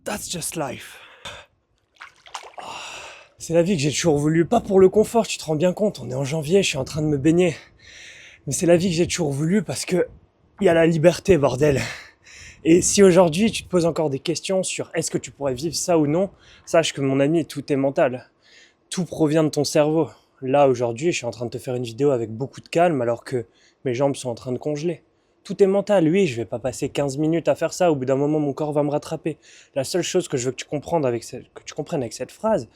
That's just life. C'est la vie que j'ai toujours voulu, pas pour le confort, tu te rends bien compte, on est en janvier, je suis en train de me baigner. Mais c'est la vie que j'ai toujours voulu parce que il y a la liberté, bordel. Et si aujourd'hui tu te poses encore des questions sur est-ce que tu pourrais vivre ça ou non, sache que mon ami, tout est mental. Tout provient de ton cerveau. Là, aujourd'hui, je suis en train de te faire une vidéo avec beaucoup de calme alors que mes jambes sont en train de congeler. Tout est mental, oui, je vais pas passer 15 minutes à faire ça, au bout d'un moment mon corps va me rattraper. La seule chose que je veux que tu comprennes avec cette phrase,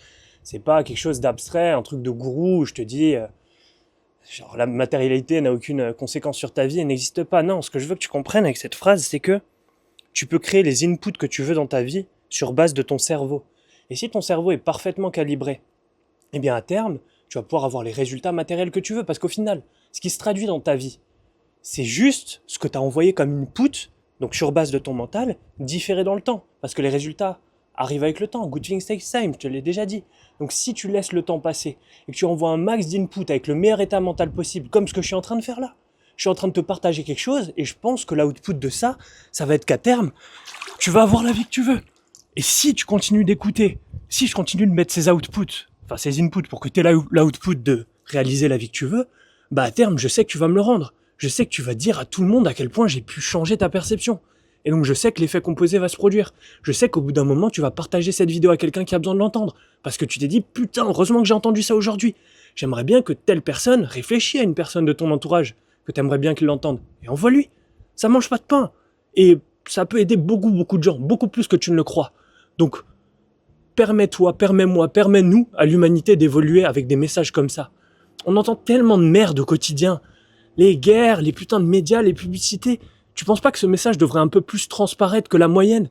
c'est pas quelque chose d'abstrait, un truc de gourou où je te dis genre la matérialité n'a aucune conséquence sur ta vie et n'existe pas. Non, ce que je veux que tu comprennes avec cette phrase, c'est que tu peux créer les inputs que tu veux dans ta vie sur base de ton cerveau. Et si ton cerveau est parfaitement calibré, eh bien à terme, tu vas pouvoir avoir les résultats matériels que tu veux. Parce qu'au final, ce qui se traduit dans ta vie, c'est juste ce que tu as envoyé comme input, donc sur base de ton mental, différé dans le temps. Parce que les résultats arrivent avec le temps. Good things take time, je te l'ai déjà dit. Donc si tu laisses le temps passer et que tu envoies un max d'input avec le meilleur état mental possible, comme ce que je suis en train de faire là, je suis en train de te partager quelque chose et je pense que l'output de ça, ça va être qu'à terme, tu vas avoir la vie que tu veux. Et si tu continues d'écouter, si je continue de mettre ces outputs, enfin ces inputs pour que tu aies l'output de réaliser la vie que tu veux, bah à terme, je sais que tu vas me le rendre. Je sais que tu vas dire à tout le monde à quel point j'ai pu changer ta perception. Et donc je sais que l'effet composé va se produire. Je sais qu'au bout d'un moment, tu vas partager cette vidéo à quelqu'un qui a besoin de l'entendre. Parce que tu t'es dit, putain, heureusement que j'ai entendu ça aujourd'hui. J'aimerais bien que telle personne réfléchisse à une personne de ton entourage, que tu aimerais bien qu'il l'entende. Et envoie-lui. Ça mange pas de pain. Et ça peut aider beaucoup de gens, beaucoup plus que tu ne le crois. Donc, permets-toi, permets-moi, permets-nous à l'humanité d'évoluer avec des messages comme ça. On entend tellement de merde au quotidien. Les guerres, les putains de médias, les publicités. Tu penses pas que ce message devrait un peu plus transparaître que la moyenne ?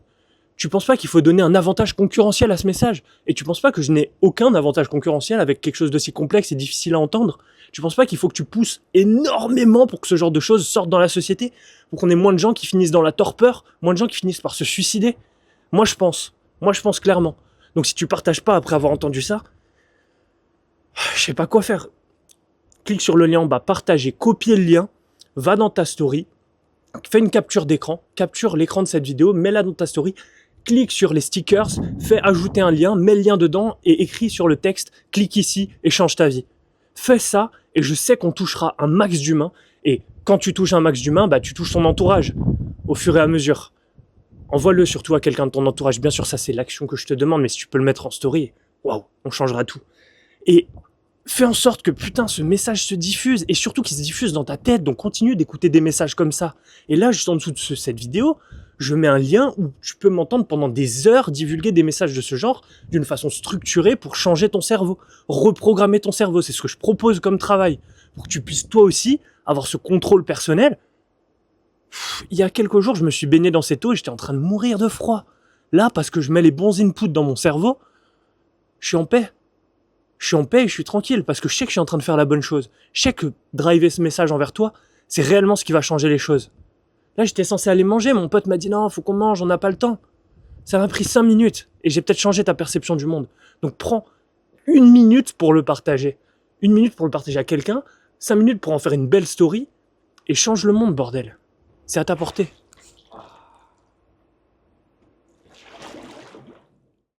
Tu penses pas qu'il faut donner un avantage concurrentiel à ce message ? Et tu penses pas que je n'ai aucun avantage concurrentiel avec quelque chose d'aussi complexe et difficile à entendre ? Tu penses pas qu'il faut que tu pousses énormément pour que ce genre de choses sortent dans la société ? Pour qu'on ait moins de gens qui finissent dans la torpeur, moins de gens qui finissent par se suicider ? Moi je pense clairement. Donc si tu partages pas après avoir entendu ça, je sais pas quoi faire. Clique sur le lien en bas, partagez, copiez le lien, va dans ta story, fais une capture d'écran, capture l'écran de cette vidéo, mets-la dans ta story, clique sur les stickers, fais ajouter un lien, mets le lien dedans et écris sur le texte, clique ici et change ta vie. Fais ça et je sais qu'on touchera un max d'humains et quand tu touches un max d'humains, bah tu touches ton entourage au fur et à mesure. Envoie-le surtout à quelqu'un de ton entourage, bien sûr ça c'est l'action que je te demande, mais si tu peux le mettre en story, waouh, on changera tout. Et fais en sorte que putain ce message se diffuse et surtout qu'il se diffuse dans ta tête, donc continue d'écouter des messages comme ça. Et là juste en dessous de cette vidéo, je mets un lien où tu peux m'entendre pendant des heures divulguer des messages de ce genre d'une façon structurée pour changer ton cerveau, reprogrammer ton cerveau, c'est ce que je propose comme travail, pour que tu puisses toi aussi avoir ce contrôle personnel. Il y a quelques jours je me suis baigné dans cette eau et j'étais en train de mourir de froid. Là parce que je mets les bons inputs dans mon cerveau, je suis en paix. Je suis en paix et je suis tranquille parce que je sais que je suis en train de faire la bonne chose. Je sais que driver ce message envers toi, c'est réellement ce qui va changer les choses. Là, j'étais censé aller manger, mon pote m'a dit non, faut qu'on mange, on n'a pas le temps. Ça m'a pris 5 minutes et j'ai peut-être changé ta perception du monde. Donc prends 1 minute pour le partager. 1 minute pour le partager à quelqu'un, 5 minutes pour en faire une belle story et change le monde, bordel. C'est à ta portée.